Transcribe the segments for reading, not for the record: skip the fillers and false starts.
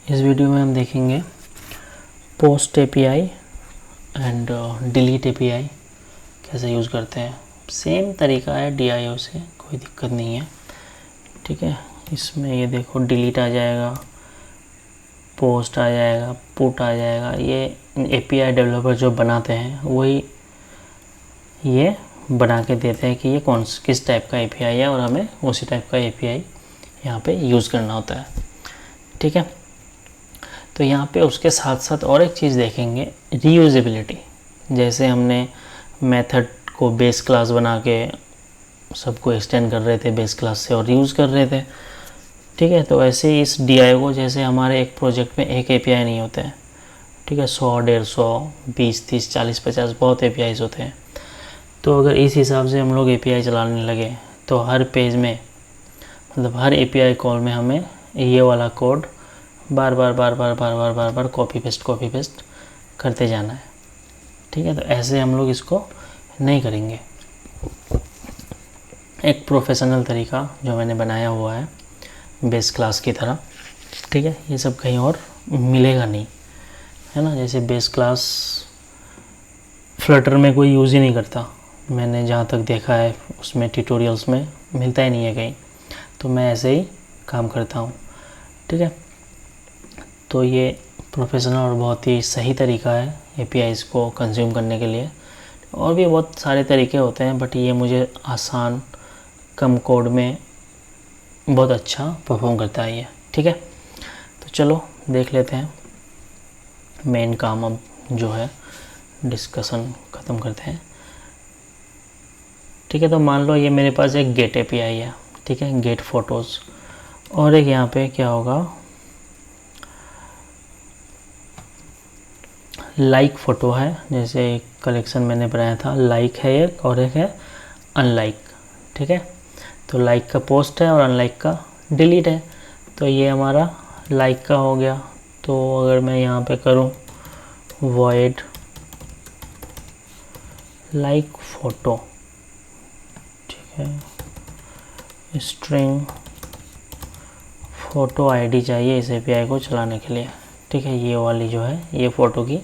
इस वीडियो में हम देखेंगे post API and delete API कैसे यूज़ करते हैं। सेम तरीका है डीआईओ से, कोई दिक्कत नहीं है। ठीक है, इसमें ये देखो डिलीट आ जाएगा, पोस्ट आ जाएगा, पुट आ जाएगा। ये एपीआई डेवलपर जो बनाते हैं वही ये बना के देते हैं कि ये किस टाइप का एपीआई है और हमें उसी टाइप का एपीआई यहाँ पे यूज़ करना होता है। ठीक है, तो यहाँ पे उसके साथ साथ और एक चीज़ देखेंगे, रीयूजेबिलिटी। जैसे हमने मेथड को बेस क्लास बना के सबको एक्सटेंड कर रहे थे बेस क्लास से और यूज़ कर रहे थे। ठीक है, तो ऐसे ही इस डीआईओ को, जैसे हमारे एक प्रोजेक्ट में एक एपीआई नहीं होते हैं। ठीक है, 100, 150, 20, 30, 40, 50 बहुत एपीआईज होते हैं। तो अगर इस हिसाब से हम लोग एपीआई चलाने लगे तो हर पेज में, मतलब हर एपीआई कॉल में हमें ये वाला कोड बार बार कॉपी पेस्ट करते जाना है। ठीक है, तो ऐसे हम लोग इसको नहीं करेंगे। एक प्रोफेशनल तरीका जो मैंने बनाया हुआ है बेस क्लास की तरह। ठीक है, ये सब कहीं और मिलेगा नहीं, है ना। जैसे बेस क्लास फ्लटर में कोई यूज़ ही नहीं करता, मैंने जहाँ तक देखा है उसमें ट्यूटोरियल्स में मिलता ही नहीं है कहीं। तो मैं ऐसे ही काम करता हूँ। ठीक है, तो ये प्रोफेशनल और बहुत ही सही तरीका है एपीआईज़ को कंज्यूम करने के लिए। और भी बहुत सारे तरीके होते हैं, बट ये मुझे आसान, कम कोड में बहुत अच्छा परफॉर्म करता है ये। ठीक है, तो चलो देख लेते हैं मेन काम। अब जो है डिस्कशन ख़त्म करते हैं। ठीक है, तो मान लो ये मेरे पास एक गेट एपीआई है। ठीक है, गेट फोटोज़, और एक यहाँ पे क्या होगा, लाइक फ़ोटो है। जैसे एक कलेक्शन मैंने बनाया था, लाइक है एक, और एक है अनलाइक। ठीक है, तो लाइक का पोस्ट है और अनलाइक का डिलीट है। तो ये हमारा लाइक का हो गया। तो अगर मैं यहाँ पे करूँ वॉइड लाइक फ़ोटो, ठीक है, स्ट्रिंग फ़ोटो आईडी चाहिए इस एपीआई को चलाने के लिए। ठीक है, ये वाली जो है ये फ़ोटो की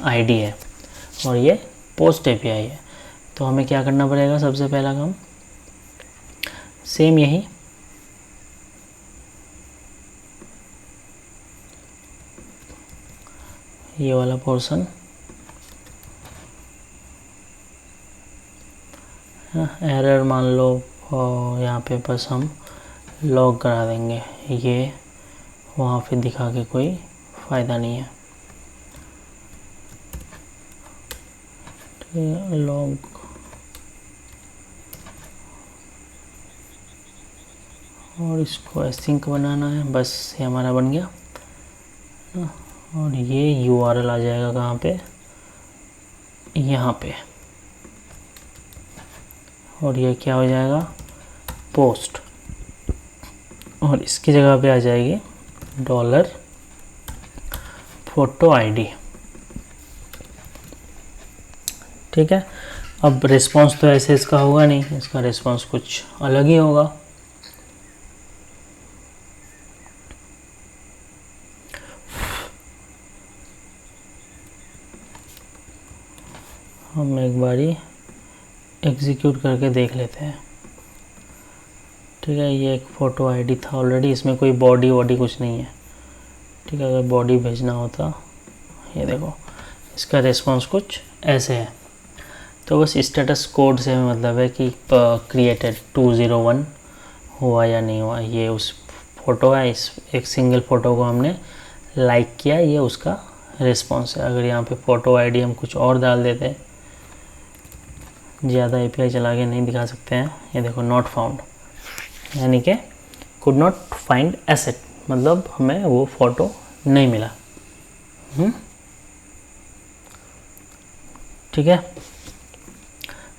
आईडी है और ये पोस्ट एपीआई है। तो हमें क्या करना पड़ेगा, सबसे पहला काम सेम यही, ये वाला पोर्शन एरर मान लो, और यहाँ पे बस हम लॉग करा देंगे। ये वहाँ पे दिखा के कोई फ़ायदा नहीं है। लॉग, और इसको एसिंक बनाना है, बस ये हमारा बन गया। और ये यूआरएल आ जाएगा कहाँ पे, यहाँ पे, और ये क्या हो जाएगा, पोस्ट, और इसकी जगह पे आ जाएगी डॉलर फोटो आईडी। ठीक है, अब रिस्पांस तो ऐसे इसका होगा नहीं, इसका रिस्पांस कुछ अलग ही होगा। हम एक बारी एग्जीक्यूट करके देख लेते हैं। ठीक है, ये एक फ़ोटो आईडी था ऑलरेडी, इसमें कोई बॉडी वॉडी कुछ नहीं है। ठीक है, अगर बॉडी भेजना होता, ये देखो इसका रिस्पांस कुछ ऐसे है। तो बस स्टेटस कोड से मतलब है कि क्रिएटेड 201 हुआ या नहीं हुआ। ये उस फ़ोटो है, इस एक सिंगल फ़ोटो को हमने लाइक किया, ये उसका रिस्पांस है। अगर यहाँ पे फ़ोटो आईडी हम कुछ और डाल देते हैं, ज़्यादा एपीआई चला के नहीं दिखा सकते हैं। ये देखो नॉट फाउंड, यानी कि कुड नॉट फाइंड एसेट, मतलब हमें वो फ़ोटो नहीं मिला। ठीक है,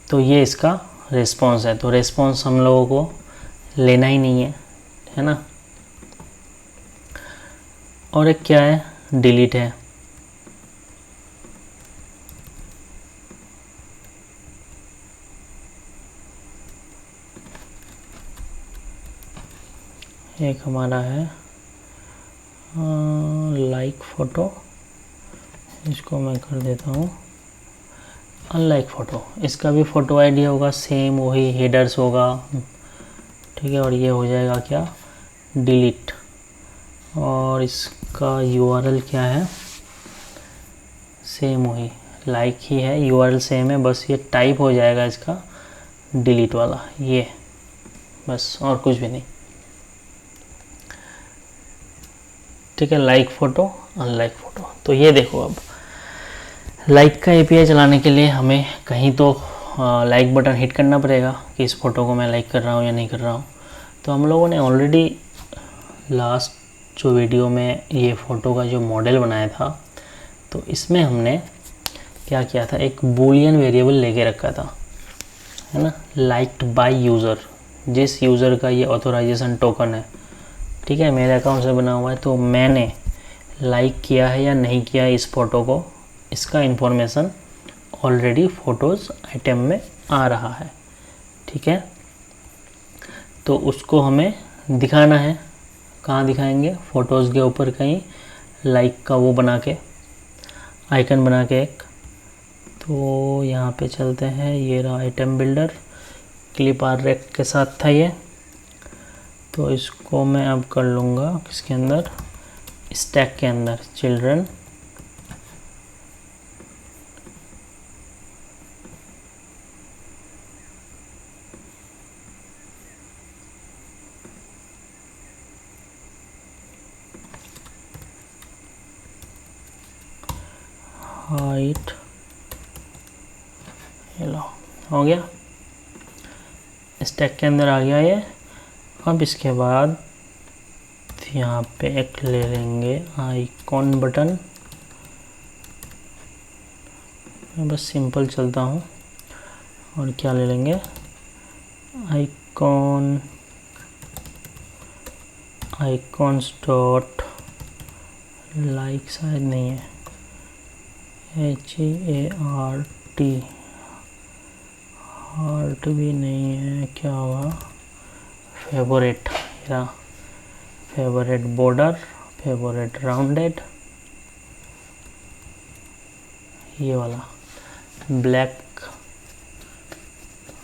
तो ये इसका रिस्पांस है। तो रिस्पांस हम लोगों को लेना ही नहीं है ना। और एक क्या है, डिलीट है। एक हमारा है लाइक फ़ोटो, इसको मैं कर देता हूँ अनलाइक फ़ोटो। इसका भी फ़ोटो आईडी होगा सेम, वही हेडर्स होगा, ठीक है। और ये हो जाएगा क्या, डिलीट। और इसका यूआरएल क्या है, सेम वही लाइक ही है, यूआरएल सेम है, बस ये टाइप हो जाएगा इसका डिलीट वाला, ये बस, और कुछ भी नहीं, ठीक है। Like photo unlike photo. तो ये देखो, अब लाइक का एपीआई चलाने के लिए हमें कहीं तो लाइक बटन हिट करना पड़ेगा कि इस फ़ोटो को मैं लाइक कर रहा हूँ या नहीं कर रहा हूँ। तो हम लोगों ने ऑलरेडी लास्ट जो वीडियो में ये फ़ोटो का जो मॉडल बनाया था, तो इसमें हमने क्या किया था, एक बूलियन वेरिएबल लेके रखा था, है ना, लाइक्ड बाय यूज़र, जिस यूज़र का ये ऑथोराइजेशन टोकन है, ठीक है, मेरे अकाउंट से बना हुआ है, तो मैंने लाइक किया है या नहीं किया है इस फ़ोटो को, इसका इन्फॉर्मेशन ऑलरेडी फ़ोटोज़ आइटम में आ रहा है, ठीक है। तो उसको हमें दिखाना है, कहाँ दिखाएंगे, फ़ोटोज़ के ऊपर कहीं लाइक का वो बना के, आइकन बना के एक। तो यहाँ पे चलते हैं, ये रहा item builder, clip R rect के साथ था ये। तो इसको मैं अब कर लूँगा किसके अंदर, स्टैक के अंदर, चिल्ड्रन हाइट, ये लो हो गया, स्टैक के अंदर आ गया ये। अब इसके बाद यहाँ पे एक ले लेंगे आइकॉन बटन, मैं बस सिंपल चलता हूँ, और क्या ले लेंगे, आइकॉन, आइकॉन्स डॉट लाइक, शायद नहीं है, HART, हार्ट भी नहीं है, क्या होगा, फेवरेट, या फेवरेट बॉर्डर, फेवरेट राउंडेड, ये वाला ब्लैक,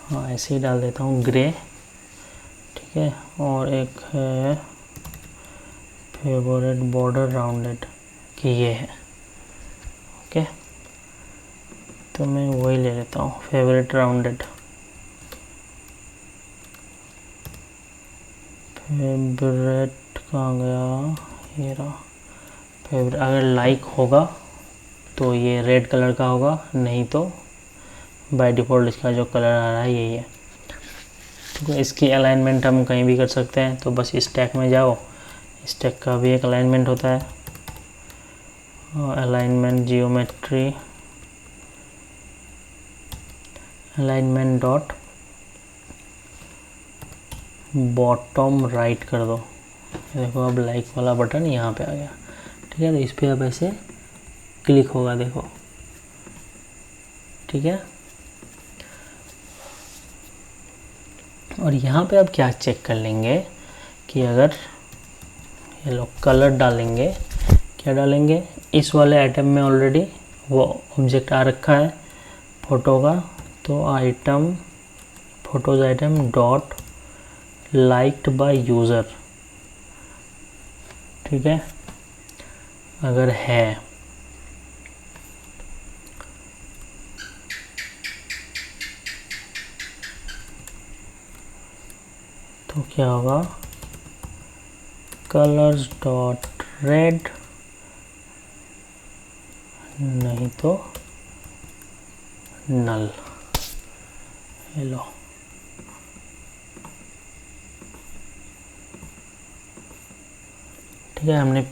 हाँ ऐसे ही डाल देता हूँ, ग्रे, ठीक है। और एक है फेवरेट बॉर्डर राउंडेड, कि ये है, ओके। तो मैं वही ले लेता हूँ, फेवरेट राउंडेड, फेवरेट कहाँ गया, ये रहा फेवरेट। अगर लाइक होगा तो ये रेड कलर का होगा, नहीं तो बाय डिफ़ॉल्ट इसका जो कलर आ रहा है यही है। तो इसकी अलाइनमेंट हम कहीं भी कर सकते हैं, तो बस स्टैक में जाओ, स्टैक का भी एक अलाइनमेंट होता है, alignment geometry, alignment dot bottom right कर दो, देखो अब लाइक वाला बटन यहाँ पे आ गया, ठीक है। तो इस पर अब ऐसे क्लिक होगा, देखो, ठीक है। और यहाँ पे अब क्या चेक कर लेंगे कि अगर ये लोग कलर डालेंगे, क्या डालेंगे, इस वाले आइटम में ऑलरेडी वो ऑब्जेक्ट आ रखा है फ़ोटो का, तो item, photos item dot liked by user, ठीक है। अगर है तो क्या होगा, कलर्स डॉट रेड, नहीं तो नल, हेलो, ठीक है। हमने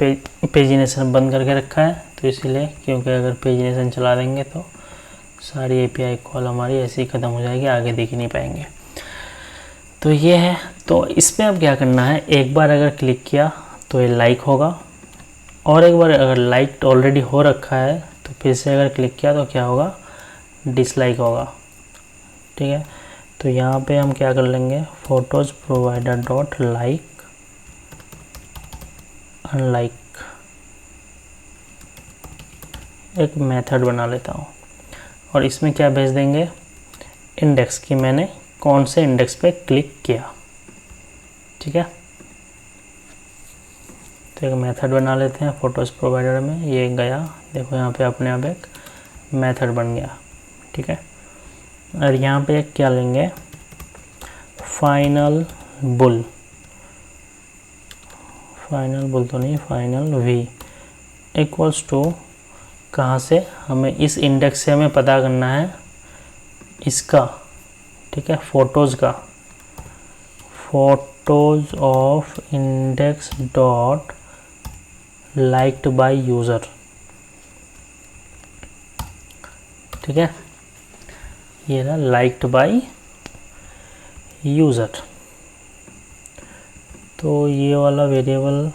पेजिनेशन बंद करके रखा है, तो इसीलिए, क्योंकि अगर पेजिनेशन चला देंगे तो सारी एपीआई कॉल हमारी ऐसे ही ख़त्म हो जाएगी, आगे देख ही नहीं पाएंगे। तो ये है। तो इसमें अब क्या करना है, एक बार अगर क्लिक किया तो ये लाइक होगा, और एक बार अगर लाइक ऑलरेडी हो रखा है तो फिर से अगर क्लिक किया तो क्या होगा, डिसलाइक होगा, ठीक है। तो यहाँ पे हम क्या कर लेंगे, photos provider dot like unlike एक मेथड बना लेता हूँ और इसमें क्या भेज देंगे, इंडेक्स की मैंने कौन से इंडेक्स पे क्लिक किया। ठीक है, तो एक मेथड बना लेते हैं फोटोज़ प्रोवाइडर में। ये गया, देखो यहाँ पे अपने आप एक मेथड बन गया। ठीक है, और यहाँ पे क्या लेंगे, फाइनल बुल तो नहीं, फाइनल वी इक्वल्स टू, कहाँ से, हमें इस इंडेक्स से हमें पता करना है इसका। ठीक है, फोटोज़ का, photos of index dot liked by user. ठीक है, ये रहा लाइक्ड बाय यूज़र। तो ये वाला वेरिएबल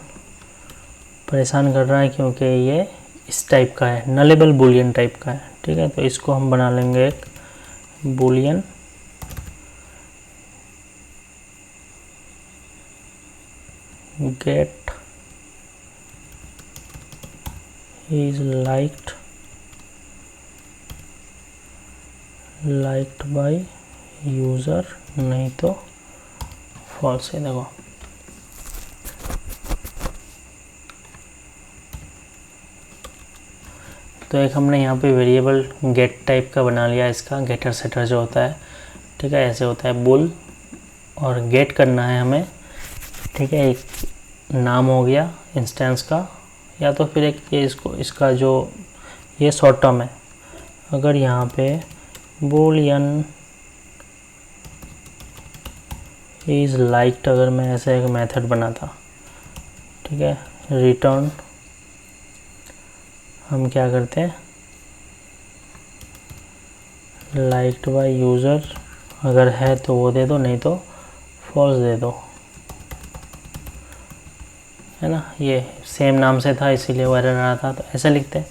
परेशान कर रहा है क्योंकि ये इस टाइप का है, नलेबल बुलियन टाइप का है। ठीक है, तो इसको हम बना लेंगे एक boolean get is liked by user, नहीं तो फॉल्स है। देखो तो एक हमने यहाँ पे वेरिएबल गेट टाइप का बना लिया, इसका गेटर सेटर जो होता है। ठीक है, ऐसे होता है बुल, और गेट करना है हमें। ठीक है, एक नाम हो गया इंस्टेंस का, या तो फिर एक ये इसका जो ये शॉर्ट टर्म है। अगर यहाँ पे बुलियन इज़ लाइक्ड, अगर मैं ऐसे एक मेथड बनाता, ठीक है, रिटर्न हम क्या करते हैं, लाइक्ड बाय यूज़र, अगर है तो वो दे दो, नहीं तो फॉल्स दे दो, है ना। ये सेम नाम से था इसीलिए वो एरर आ रहा था, तो ऐसा लिखते हैं।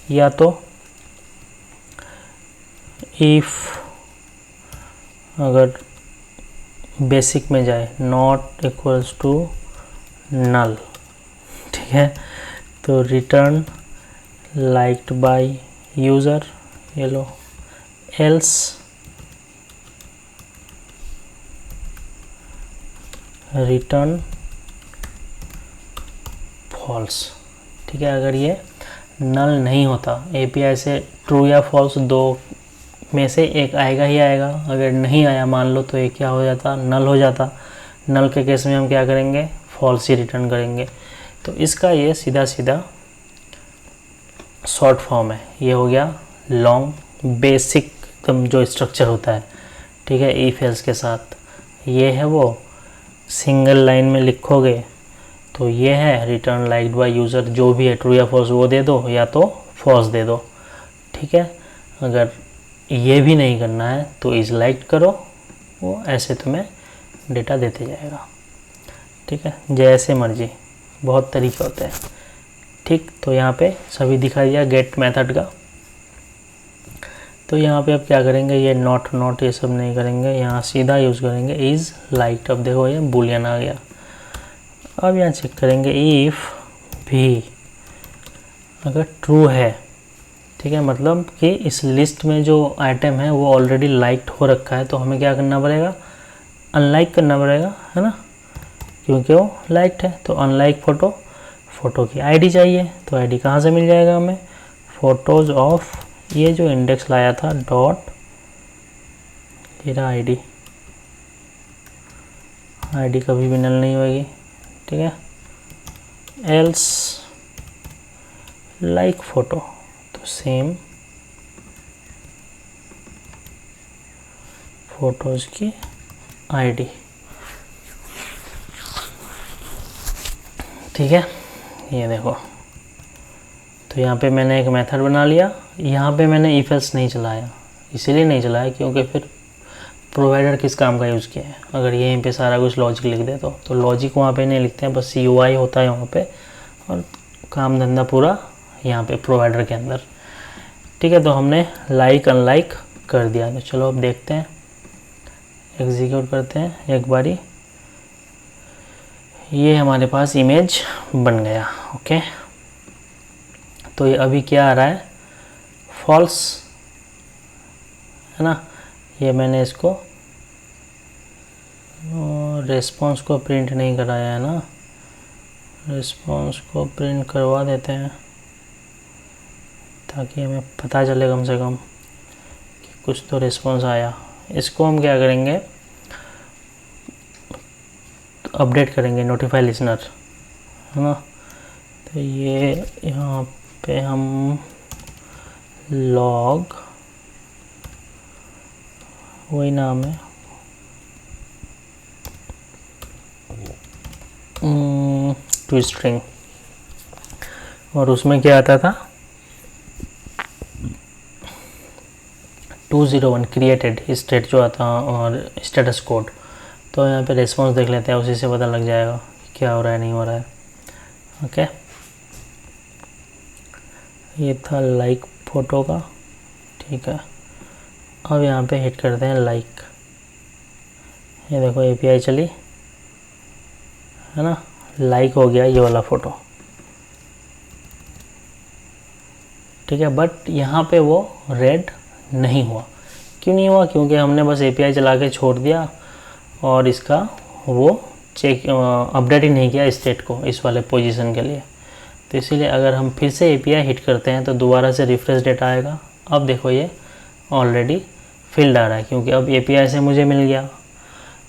या तो इफ़ अगर बेसिक में जाए, नॉट इक्वल्स टू नल। ठीक है, तो रिटर्न लाइक्ड बाय यूज़र, ये लो, एल्स रिटर्न फॉल्स। ठीक है, अगर ये नल नहीं होता, एपीआई से ट्रू या फॉल्स दो में से एक आएगा ही आएगा। अगर नहीं आया मान लो, तो ये क्या हो जाता, नल हो जाता। नल के केस में हम क्या करेंगे, फॉल्स ही रिटर्न करेंगे। तो इसका ये सीधा सीधा शॉर्ट फॉर्म है। ये हो गया लॉन्ग बेसिक एकदम जो स्ट्रक्चर होता है। ठीक है, इफ एल्स के साथ ये है, वो सिंगल लाइन में लिखोगे तो ये है रिटर्न लाइक्ड बाय यूज़र, जो भी है ट्रू या फॉल्स वो दे दो, या तो फॉल्स दे दो। ठीक है, अगर ये भी नहीं करना है तो इज़ लाइक्ड करो, वो ऐसे तुम्हें डेटा देते जाएगा। ठीक है, जैसे मर्जी, बहुत तरीके होते हैं। ठीक, तो यहाँ पे सभी दिखा दिया गेट मेथड का। तो यहाँ पे अब क्या करेंगे, ये नॉट ये सब नहीं करेंगे, यहाँ सीधा यूज़ करेंगे इज़ लाइक्ड। अब देखो ये बुलियन आ गया। अब यहाँ चेक करेंगे इफ़ भी अगर ट्रू है, ठीक है, मतलब कि इस लिस्ट में जो आइटम है वो ऑलरेडी लाइक्ड हो रखा है, तो हमें क्या करना पड़ेगा, अनलाइक करना पड़ेगा, है ना, क्योंकि वो लाइक्ड है। तो अनलाइक फ़ोटो की आईडी चाहिए, तो आईडी कहाँ से मिल जाएगा हमें, फ़ोटोज़ ऑफ ये जो इंडेक्स लाया था डॉट, ये रहा आईडी कभी भी नल नहीं होगी। ठीक है, एल्स लाइक फ़ोटो, तो सेम फोटोज़ की आईडी। ठीक है, ये देखो, तो यहाँ पे मैंने एक मेथड बना लिया। यहाँ पे मैंने इफ एल्स नहीं चलाया, इसीलिए नहीं चलाया क्योंकि फिर प्रोवाइडर किस काम का यूज़ किया है। अगर यहीं पे सारा कुछ लॉजिक लिख दे तो लॉजिक वहाँ पे नहीं लिखते हैं, बस यूआई होता है वहाँ पे, और काम धंधा पूरा यहाँ पे प्रोवाइडर के अंदर। ठीक है, तो हमने लाइक अनलाइक कर दिया। तो चलो अब देखते हैं, एग्जीक्यूट करते हैं एक बारी। ये हमारे पास इमेज बन गया। ओके, तो ये अभी क्या आ रहा है, फॉल्स, है ना। ये मैंने इसको रिस्पॉन्स को प्रिंट नहीं कराया है ना, रिस्पॉन्स को प्रिंट करवा देते हैं ताकि हमें पता चले कम से कम कि कुछ तो रिस्पॉन्स आया। इसको हम क्या करेंगे, तो अपडेट करेंगे नोटिफाई लिसनर, है ना। तो ये यहाँ पे हम लॉग, वही नाम है, टू स्ट्रिंग, और उसमें क्या आता था 201 क्रिएटेड स्टेट जो आता और स्टेटस कोड। तो यहाँ पे रिस्पॉन्स देख लेते हैं, उसी से पता लग जाएगा क्या हो रहा है नहीं हो रहा है। ओके, ये था लाइक फ़ोटो का, ठीक है। अब यहाँ पे हिट करते हैं लाइक, ये देखो एपीआई चली, है ना, लाइक हो गया ये वाला फ़ोटो, ठीक है। बट यहाँ पे वो रेड नहीं हुआ, क्यों नहीं हुआ, क्योंकि हमने बस एपीआई चला के छोड़ दिया और इसका वो चेक अपडेट ही नहीं किया स्टेट को इस वाले पोजीशन के लिए। तो इसीलिए अगर हम फिर से एपीआई हिट करते हैं तो दोबारा से रिफ्रेश डेटा आएगा। अब देखो ये ऑलरेडी फिल्ड आ रहा है, क्योंकि अब एपीआई से मुझे मिल गया।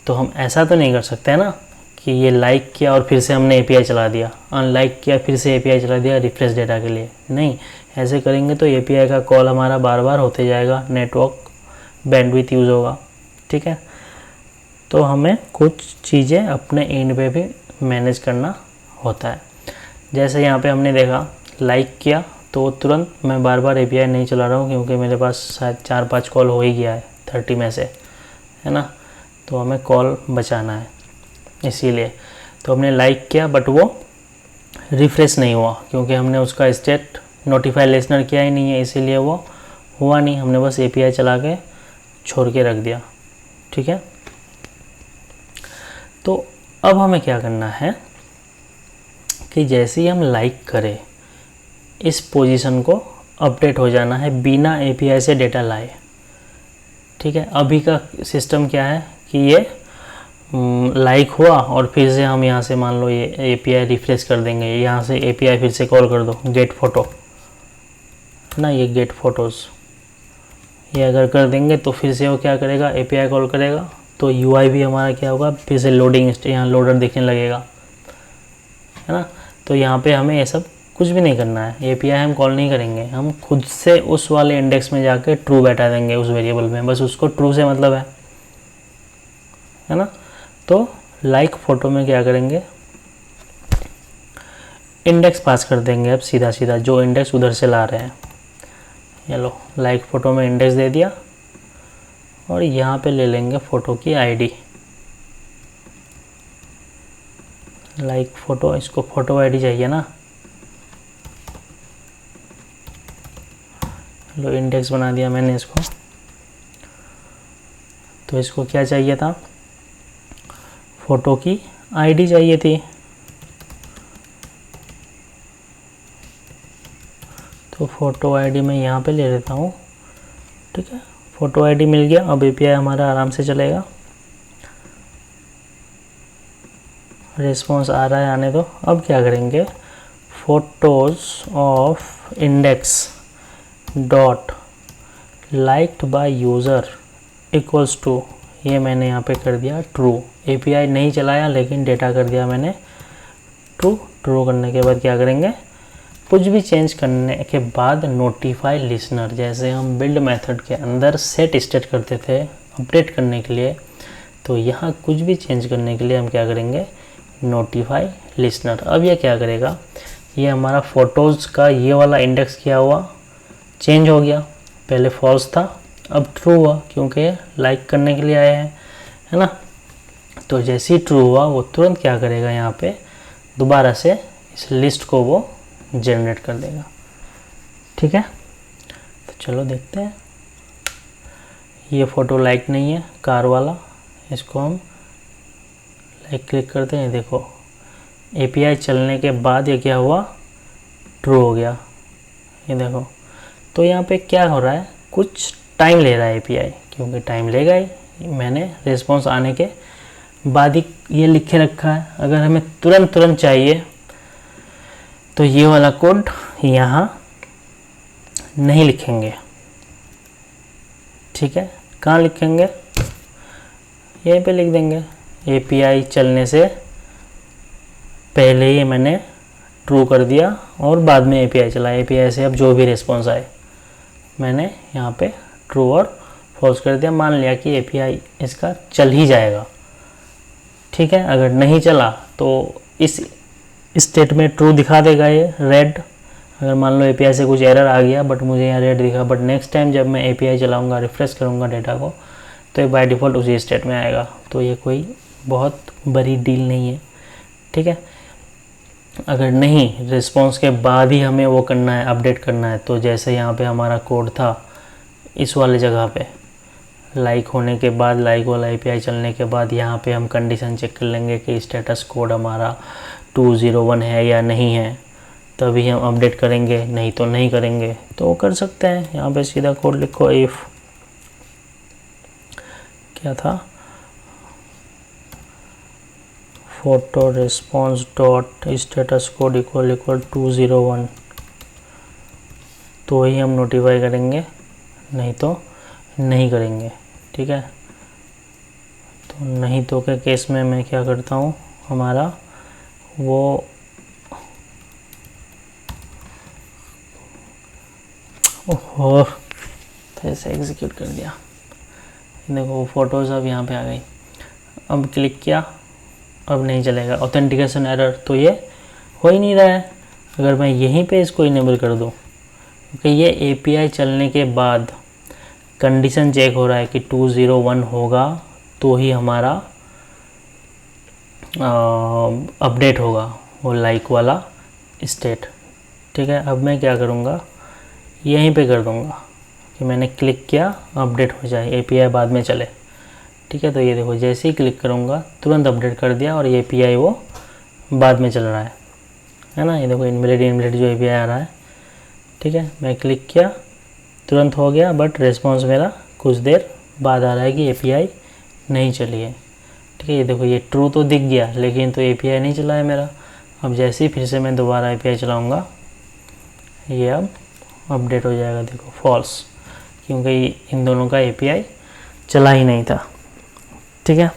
तो हम ऐसा तो नहीं कर सकते हैं ना कि ये लाइक किया और फिर से हमने एपीआई चला दिया, अनलाइक किया फिर से एपीआई चला दिया रिफ्रेश डेटा के लिए, नहीं। ऐसे करेंगे तो एपीआई का कॉल हमारा बार बार होते जाएगा, नेटवर्क बैंडविड्थ यूज़ होगा, ठीक है। तो हमें कुछ चीज़ें अपने एंड पे भी मैनेज करना होता है। जैसे यहाँ पे हमने देखा लाइक किया तो तुरंत मैं बार बार एपीआई नहीं चला रहा हूँ, क्योंकि मेरे पास शायद 4-5 कॉल हो ही गया है 30 में से, है ना। तो हमें कॉल बचाना है, इसीलिए तो हमने लाइक किया बट वो रिफ्रेश नहीं हुआ, क्योंकि हमने उसका स्टेट नोटिफाई लिसनर किया ही नहीं है, इसीलिए वो हुआ नहीं। हमने बस एपीआई चला के छोड़ के रख दिया, ठीक है। तो अब हमें क्या करना है कि जैसे ही हम लाइक करें इस पोजीशन को अपडेट हो जाना है बिना एपीआई से डेटा लाए, ठीक है। अभी का सिस्टम क्या है कि ये लाइक हुआ और फिर से हम यहाँ से मान लो ये एपीआई रिफ्रेश कर देंगे, यहाँ से एपीआई फिर से कॉल कर दो गेट फ़ोटो, ना, ये गेट फ़ोटोज़, ये अगर कर देंगे तो फिर से वो क्या करेगा, एपीआई कॉल करेगा। तो यूआई भी हमारा क्या होगा, फिर से लोडिंग, यहाँ लोडर दिखने लगेगा, है ना। तो यहाँ पे हमें ये सब कुछ भी नहीं करना है, एपीआई हम कॉल नहीं करेंगे, हम खुद से उस वाले इंडेक्स में जाके ट्रू बैठा देंगे उस वेरिएबल में, बस उसको ट्रू से मतलब है ना। तो लाइक फ़ोटो में क्या करेंगे, इंडेक्स पास कर देंगे अब सीधा सीधा, जो इंडेक्स उधर से ला रहे हैं। ये लो लाइक फ़ोटो में इंडेक्स दे दिया और यहाँ पे ले लेंगे फ़ोटो की आईडी, लाइक फ़ोटो, इसको फ़ोटो आईडी चाहिए ना। लो इंडेक्स बना दिया मैंने इसको। तो इसको क्या चाहिए था, फ़ोटो की आईडी चाहिए थी। तो फ़ोटो आईडी मैं यहाँ पे ले लेता हूँ, ठीक है। फ़ोटो आईडी मिल गया, अब एपीआई हमारा आराम से चलेगा। रिस्पॉन्स आ रहा है, आने दो। अब क्या करेंगे, photos of index dot liked by user equals to, ये मैंने यहाँ पे कर दिया ट्रू। एपीआई नहीं चलाया लेकिन डेटा कर दिया मैंने ट्रू। ट्रू करने के बाद क्या करेंगे, कुछ भी चेंज करने के बाद नोटिफाई लिसनर, जैसे हम बिल्ड मेथड के अंदर सेट स्टेट करते थे अपडेट करने के लिए, तो यहाँ कुछ भी चेंज करने के लिए हम क्या करेंगे, नोटिफाई लिसनर। अब ये क्या करेगा, ये हमारा फ़ोटोज़ का ये वाला इंडेक्स किया हुआ चेंज हो गया, पहले फॉल्स था अब ट्रू हुआ, क्योंकि लाइक करने के लिए आए हैं, है ना। तो जैसे ही ट्रू हुआ वो तुरंत क्या करेगा, यहाँ पे दोबारा से इस लिस्ट को वो जनरेट कर देगा, ठीक है। तो चलो देखते हैं। ये फ़ोटो लाइक नहीं है कार वाला, इसको हम लाइक क्लिक करते हैं, देखो एपीआई चलने के बाद ये क्या हुआ, ट्रू हो गया। ये देखो, तो यहाँ पे क्या हो रहा है, कुछ टाइम ले रहा है एपीआई, क्योंकि टाइम लेगा ही, मैंने रिस्पॉन्स आने के बाद ही ये लिखे रखा है। अगर हमें तुरंत चाहिए तो ये वाला कोड यहाँ नहीं लिखेंगे, ठीक है। कहाँ लिखेंगे, यहीं पे लिख देंगे, एपीआई चलने से पहले ही मैंने ट्रू कर दिया और बाद में एपीआई चला। एपीआई से अब जो भी रिस्पॉन्स आए मैंने यहाँ पे ट्रू और फॉल्स कर दिया। मान लिया कि एपीआई इसका चल ही जाएगा, ठीक है। अगर नहीं चला तो इस स्टेट में ट्रू दिखा देगा ये रेड। अगर मान लो एपीआई से कुछ एरर आ गया बट मुझे यहाँ रेड दिखा, बट नेक्स्ट टाइम जब मैं एपीआई चलाऊंगा, रिफ्रेश करूंगा डेटा को, तो ये बाय डिफ़ॉल्ट उसी स्टेट में आएगा। तो ये कोई बहुत बड़ी डील नहीं है, ठीक है। अगर नहीं, रिस्पॉन्स के बाद ही हमें वो करना है, अपडेट करना है, तो जैसे यहाँ पे हमारा कोड था इस वाले जगह पे, लाइक होने के बाद, लाइक वाला एपीआई चलने के बाद यहाँ पे हम कंडीशन चेक कर लेंगे कि स्टेटस कोड हमारा 201 है या नहीं है, तभी हम अपडेट करेंगे, नहीं तो नहीं करेंगे। तो कर सकते हैं, यहाँ पे सीधा कोड लिखो, इफ़ क्या था, photo response dot status code equal 201, तो ही हम नोटिफाई करेंगे, नहीं तो नहीं करेंगे, ठीक है। तो नहीं तो के केस में मैं क्या करता हूँ, हमारा वो ओहो तो ऐसे एग्जीक्यूट कर दिया। देखो वो फ़ोटोज़ अब यहाँ पे आ गई, अब क्लिक किया, अब नहीं चलेगा, ऑथेंटिकेशन एरर, तो ये हो ही नहीं रहा है। अगर मैं यहीं पे इसको इनेबल कर दूँ, क्योंकि ये एपीआई चलने के बाद कंडीशन चेक हो रहा है कि 201 होगा तो ही हमारा अपडेट होगा वो लाइक वाला स्टेट, ठीक है। अब मैं क्या करूँगा, यहीं पे कर दूँगा कि मैंने क्लिक किया, अपडेट हो जाए, एपीआई बाद में चले, ठीक है। तो ये देखो, जैसे ही क्लिक करूँगा तुरंत अपडेट कर दिया और एपीआई वो बाद में चल रहा है ना। ये देखो इनवैलिड जो एपीआई आ रहा है, ठीक है। मैं क्लिक किया, तुरंत हो गया, बट रिस्पॉन्स मेरा कुछ देर बाद आ रहा है कि एपीआई नहीं चली है, ठीक है। ये देखो, ये ट्रू तो दिख गया, लेकिन तो एपीआई नहीं चला है मेरा। अब जैसे ही फिर से मैं दोबारा एपीआई चलाऊँगा, ये अब अपडेट हो जाएगा, देखो फॉल्स, क्योंकि इन दोनों का एपीआई चला ही नहीं था, ठीक है।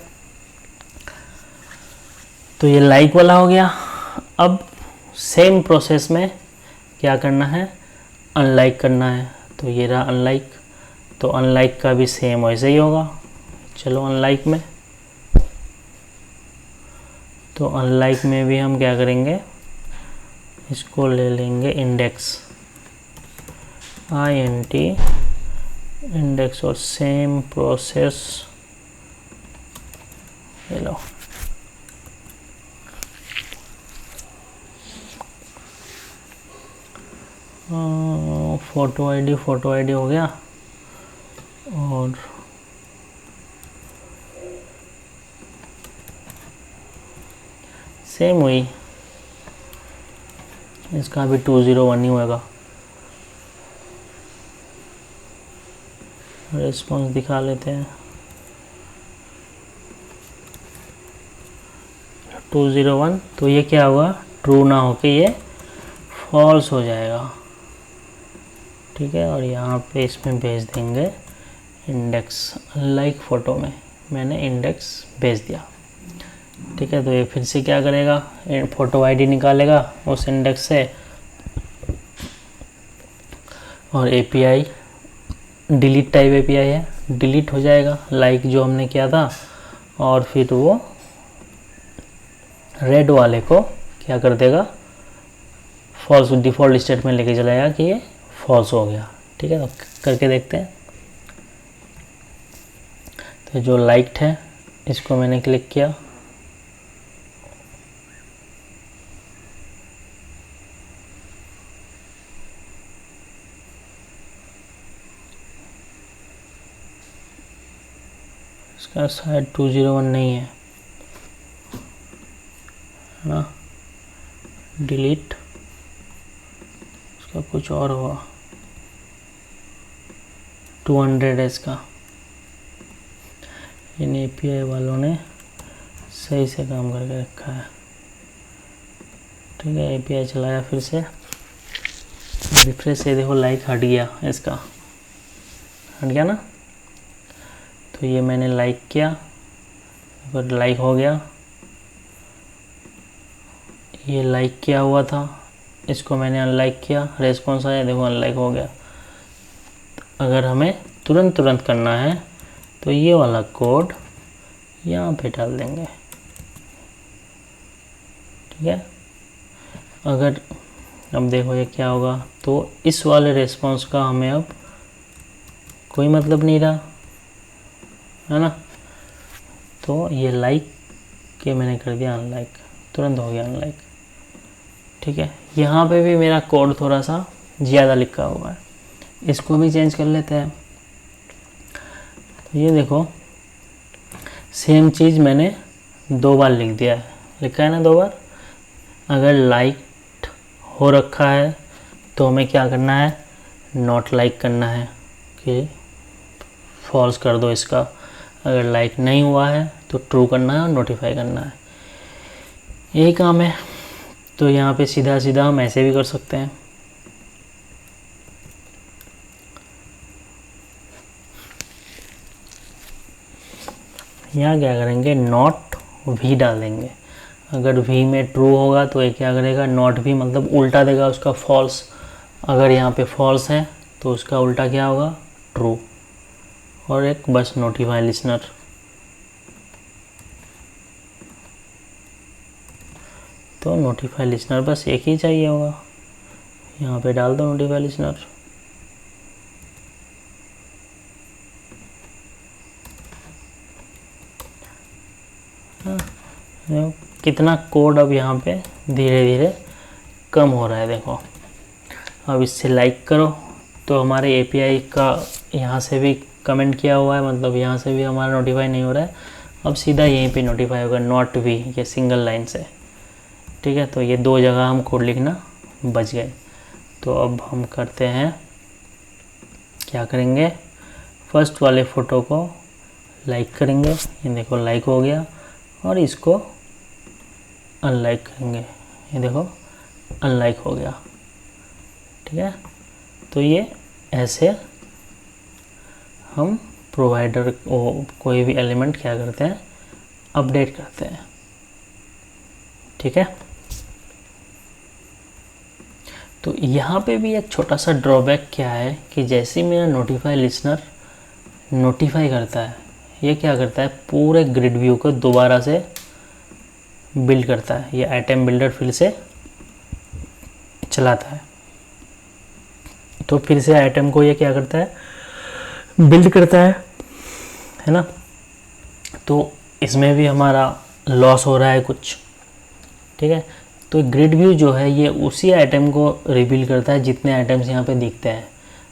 तो ये लाइक वाला हो गया। अब सेम प्रोसेस में क्या करना है, अनलाइक करना है। तो ये रहा अनलाइक, तो अनलाइक का भी सेम वैसे ही होगा। चलो अनलाइक में, तो अनलाइक में भी हम क्या करेंगे, इसको ले लेंगे इंडेक्स, INT इंडेक्स, और सेम प्रोसेस, ये लो, फोटो आईडी हो गया, और सेम हुई, इसका भी 201 ही होगा। रिस्पॉन्स दिखा लेते हैं, 201, तो ये क्या हुआ, ट्रू ना होके ये फॉल्स हो जाएगा, ठीक है। और यहाँ पे इसमें भेज देंगे इंडेक्स, लाइक फ़ोटो में मैंने इंडेक्स भेज दिया, ठीक है। तो ये फिर से क्या करेगा, फ़ोटो आईडी निकालेगा उस इंडेक्स से, और एपीआई डिलीट टाइप एपीआई है, डिलीट हो जाएगा लाइक जो हमने किया था, और फिर वो रेड वाले को क्या कर देगा, फॉल्स डिफ़ॉल्ट स्टेट में लेके चलाएगा कि ये फॉल्स हो गया, ठीक है। तो करके देखते हैं। तो जो लाइक्ड है इसको मैंने क्लिक किया, इसका शायद 201 नहीं है ना, डिलीट, इसका कुछ और हुआ, 200 है इसका। इन API वालों ने सही से काम करके रखा है। ठीक है, API चलाया फिर से, रिफ्रेश से देखो लाइक हट गया, इसका हट गया ना। तो ये मैंने लाइक किया, फिर लाइक हो गया। ये लाइक किया हुआ था, इसको मैंने अनलाइक किया, रेस्पॉन्स आया, देखो अनलाइक हो गया। अगर हमें तुरंत करना है तो ये वाला कोड यहाँ पे डाल देंगे। ठीक है, अगर अब देखो ये क्या होगा, तो इस वाले रेस्पॉन्स का हमें अब कोई मतलब नहीं रहा, है ना। तो ये लाइक के मैंने कर दिया अनलाइक, तुरंत हो गया अनलाइक। ठीक है, यहाँ पे भी मेरा कोड थोड़ा सा ज़्यादा लिखा हुआ है, इसको भी चेंज कर लेते हैं। तो ये देखो सेम चीज़ मैंने 2 बार लिख दिया है, लिखा है ना 2 बार। अगर लाइक हो रखा है तो हमें क्या करना है, नॉट लाइक करना है कि फॉल्स कर दो इसका। अगर लाइक नहीं हुआ है तो ट्रू करना है और नोटिफाई करना है, यही काम है। तो यहाँ पे सीधा हम ऐसे भी कर सकते हैं। यहाँ क्या करेंगे, नॉट भी डाल देंगे। अगर वी में ट्रू होगा तो ये क्या करेगा, नॉट भी मतलब उल्टा देगा उसका, फॉल्स। अगर यहाँ पे फॉल्स है तो उसका उल्टा क्या होगा, ट्रू। और एक बस नोटिफाई लिसनर, तो नोटिफाई लिसनर बस एक ही चाहिए होगा, यहाँ पे डाल दो नोटिफाई लिसनर। कितना कोड अब यहाँ पे धीरे धीरे कम हो रहा है, देखो। अब इससे लाइक करो तो हमारे API का यहाँ से भी कमेंट किया हुआ है, मतलब यहाँ से भी हमारा नोटिफाई नहीं हो रहा है। अब सीधा यहीं पे नोटिफाई होगा, नॉट वी, ये सिंगल लाइन से। ठीक है, तो ये 2 जगह हम कोड लिखना बच गए। तो अब हम करते हैं, क्या करेंगे, फर्स्ट वाले फ़ोटो को लाइक करेंगे, ये देखो लाइक हो गया, और इसको अनलाइक करेंगे, ये देखो अनलाइक हो गया। ठीक है, तो ये ऐसे हम प्रोवाइडर को कोई भी एलिमेंट क्या करते हैं, अपडेट करते हैं। ठीक है, तो यहाँ पे भी एक छोटा सा ड्रॉबैक क्या है कि जैसे ही मेरा नोटिफाई लिसनर नोटिफाई करता है, ये क्या करता है, पूरे ग्रिड व्यू को दोबारा से बिल्ड करता है। ये आइटम बिल्डर फिर से चलाता है, तो फिर से आइटम को ये क्या करता है, बिल्ड करता है ना। तो इसमें भी हमारा लॉस हो रहा है कुछ। ठीक है, तो ग्रिड व्यू जो है ये उसी आइटम को रिबिल्ड करता है जितने आइटम्स यहाँ पे दिखते हैं।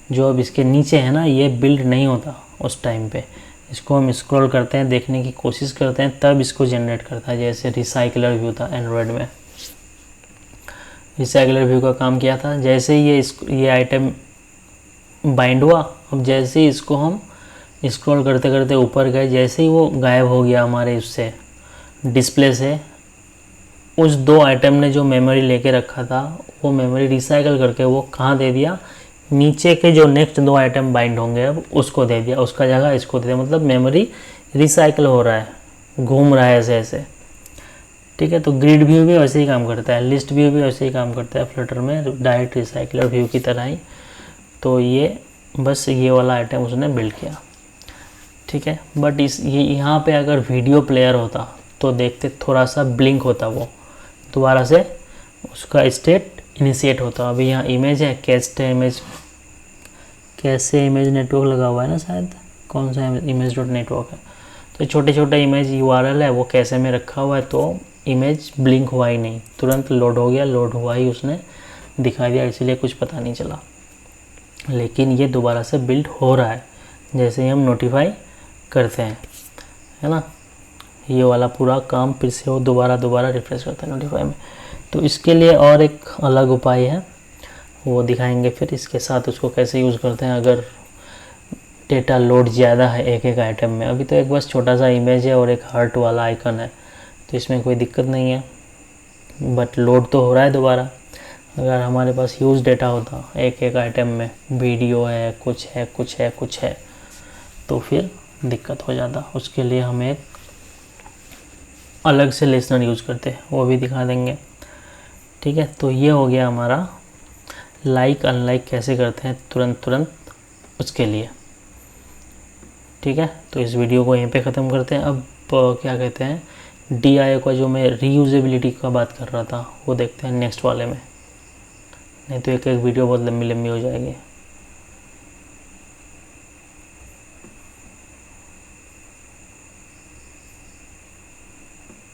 जो अब इसके नीचे है ना, ये बिल्ड नहीं होता उस टाइम पे। इसको हम स्क्रॉल करते हैं, देखने की कोशिश करते हैं, तब इसको जनरेट करता है। जैसे रिसाइकलर व्यू था एंड्रॉयड में, रिसाइकलर व्यू का काम किया था। जैसे ही ये आइटम बाइंड हुआ, अब जैसे ही इसको हम स्क्रॉल करते करते ऊपर गए, जैसे ही वो गायब हो गया हमारे उससे डिस्प्ले से, उस 2 आइटम ने जो मेमोरी लेके रखा था वो मेमोरी रिसाइकल करके वो कहाँ दे दिया, नीचे के जो नेक्स्ट 2 आइटम बाइंड होंगे अब उसको दे दिया, उसका जगह इसको दे दिया। मतलब मेमोरी रिसाइकल हो रहा है, घूम रहा है ऐसे ऐसे। ठीक है, तो ग्रिड व्यू भी वैसे ही काम करता है, लिस्ट व्यू भी वैसे ही काम करता है फ्लटर में, डायरेक्ट रिसाइकलर व्यू की तरह ही। तो ये बस ये वाला आइटम उसने बिल्ड किया। ठीक है, बट ये यहाँ पे अगर वीडियो प्लेयर होता तो देखते थोड़ा सा ब्लिंक होता, वो दोबारा से उसका स्टेट इनिशिएट होता। अभी यहाँ इमेज है, कैसे इमेज, कैसे इमेज नेटवर्क लगा हुआ है ना शायद, कौन सा इमेज डॉट नेटवर्क है। तो छोटे छोटे इमेज URL है, वो कैसे में रखा हुआ है, तो इमेज ब्लिंक हुआ ही नहीं, तुरंत लोड हो गया, लोड हुआ ही उसने दिखा दिया, इसलिए कुछ पता नहीं चला। लेकिन ये दोबारा से बिल्ड हो रहा है जैसे ही हम नोटिफाई करते हैं, है ना। ये वाला पूरा काम फिर से वो दोबारा रिफ्रेश करता है नोटिफाई में। तो इसके लिए और एक अलग उपाय है, वो दिखाएंगे फिर इसके साथ उसको कैसे यूज़ करते हैं अगर डेटा लोड ज़्यादा है एक एक आइटम में। अभी तो एक बस छोटा सा इमेज है और एक हार्ट वाला आइकन है, तो इसमें कोई दिक्कत नहीं है, बट लोड तो हो रहा है दोबारा। अगर हमारे पास ह्यूज डेटा होता एक एक आइटम में, वीडियो है, कुछ है कुछ है कुछ है, तो फिर दिक्कत हो जाता। उसके लिए हम एक अलग से लिसनर यूज़ करते हैं, वो भी दिखा देंगे। ठीक है, तो ये हो गया हमारा लाइक अनलाइक कैसे करते हैं तुरंत तुरंत उसके लिए। ठीक है, तो इस वीडियो को यहीं पे ख़त्म करते हैं। अब क्या कहते हैं DIO का जो मैं रीयूजेबिलिटी का बात कर रहा था वो देखते हैं नेक्स्ट वाले में, नहीं तो एक एक वीडियो बहुत लंबी लंबी हो जाएगी।